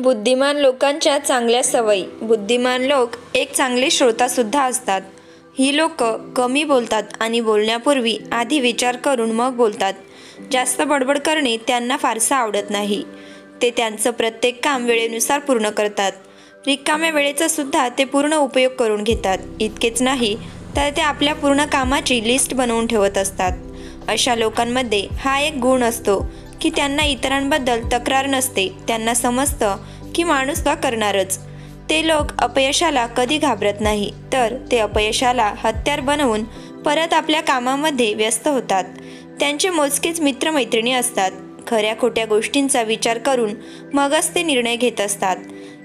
बुद्धिमान लोकांच्या चांगल्या सवयी. बुद्धिमान लोक एक चांगले श्रोतासुद्धा असतात. ही लोक कमी बोलतात आणि बोलण्यापूर्वी आधी विचार करून मग बोलतात. जास्त बडबड करणे त्यांना फारसं आवडत नाही. ते त्यांचं प्रत्येक काम वेळेनुसार पूर्ण करतात. रिकाम्या वेळेचा सुद्धा ते पूर्ण उपयोग करून घेतात. इतकेच नाही तर ते आपल्या पूर्ण कामाची लिस्ट बनवून ठेवत असतात. अशा लोकांमध्ये हा एक गुण असतो की त्यांना इतरांबद्दल तक्रार नसते. त्यांना समजतं की माणूस का करणारच. ते लोक अपयशाला कधी घाबरत नाही, तर ते अपयशाला हत्यार बनवून परत आपल्या कामामध्ये व्यस्त होतात. त्यांचे मोजकेच मित्रमैत्रिणी असतात. खऱ्या खोट्या गोष्टींचा विचार करून मगच ते निर्णय घेत असतात.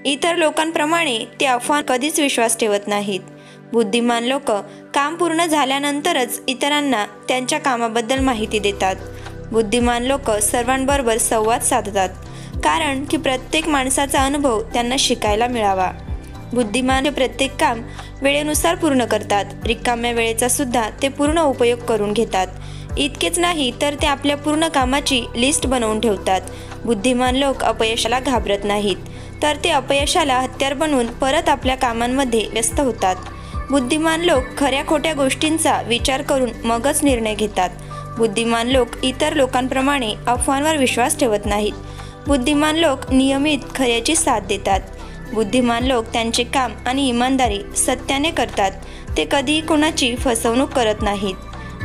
इतर लोकांप्रमाणे ते अफवा कधीच विश्वास ठेवत नाहीत. बुद्धिमान लोक काम पूर्ण झाल्यानंतरच इतरांना त्यांच्या कामाबद्दल माहिती देतात. बुद्धिमान लोक सर्वांबरोबर संवाद साधतात, कारण की प्रत्येक माणसाचा अनुभव त्यांना शिकायला मिळावा. बुद्धिमान प्रत्येक काम वेळेनुसार पूर्ण करतात. रिकाम्या वेळेचा सुद्धा ते पूर्ण उपयोग करून घेतात. इतकेच नाही तर ते आपल्या पूर्ण कामाची लिस्ट बनवून ठेवतात. बुद्धिमान लोक अपयशाला घाबरत नाहीत, तर ते अपयशाला हत्यार बनवून परत आपल्या कामांमध्ये व्यस्त होतात. बुद्धिमान लोक खऱ्या खोट्या गोष्टींचा विचार करून मगच निर्णय घेतात. बुद्धिमान लोक इतर लोकांप्रमाणे अफवांवर विश्वास ठेवत नाहीत. बुद्धिमान लोक नियमित खऱ्याची साथ देतात. बुद्धिमान लोक त्यांचे काम आणि इमानदारी सत्याने करतात. ते कधीही कोणाची फसवणूक करत नाहीत.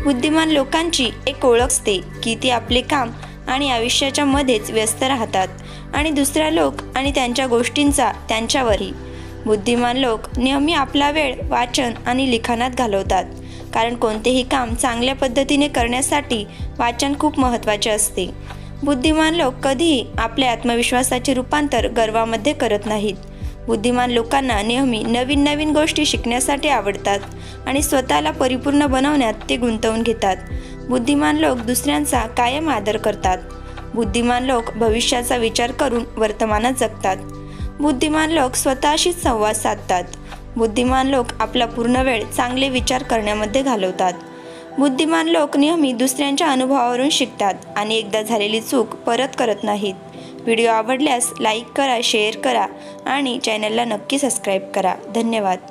बुद्धिमान लोकांची एक ओळख असते की ते आपले काम आणि आयुष्याच्या मध्येच व्यस्त राहतात आणि दुसऱ्या लोक आणि त्यांच्या गोष्टींचा त्यांच्यावरही. बुद्धिमान लोक नेहमी आपला वेळ वाचन आणि लिखाणात घालवतात, कारण कोणतेही काम चांगल्या पद्धतीने करण्यासाठी वाचन खूप महत्त्वाचे असते. बुद्धिमान लोक कधीही आपल्या आत्मविश्वासाचे रूपांतर गर्वामध्ये करत नाहीत. बुद्धिमान लोकांना नेहमी नवीन नवीन गोष्टी शिकण्यासाठी आवडतात आणि स्वतःला परिपूर्ण बनवण्यात ते गुंतवून घेतात. बुद्धिमान लोक दुसऱ्यांचा कायम आदर करतात. बुद्धिमान लोक भविष्याचा विचार करून वर्तमानात जगतात. बुद्धिमान लोक स्वतःशीच संवाद साधतात. बुद्धिमान लोक आपला पूर्ण वेळ चांगले विचार करण्यामध्ये घालवतात. बुद्धिमान लोक नेहमी दुसऱ्यांच्या अनुभवावरून शिकतात आणि एकदा झालेली चूक परत करत नाहीत. व्हिडिओ आवडल्यास लाईक करा, शेअर करा आणि चॅनलला नक्की सबस्क्राईब करा. धन्यवाद.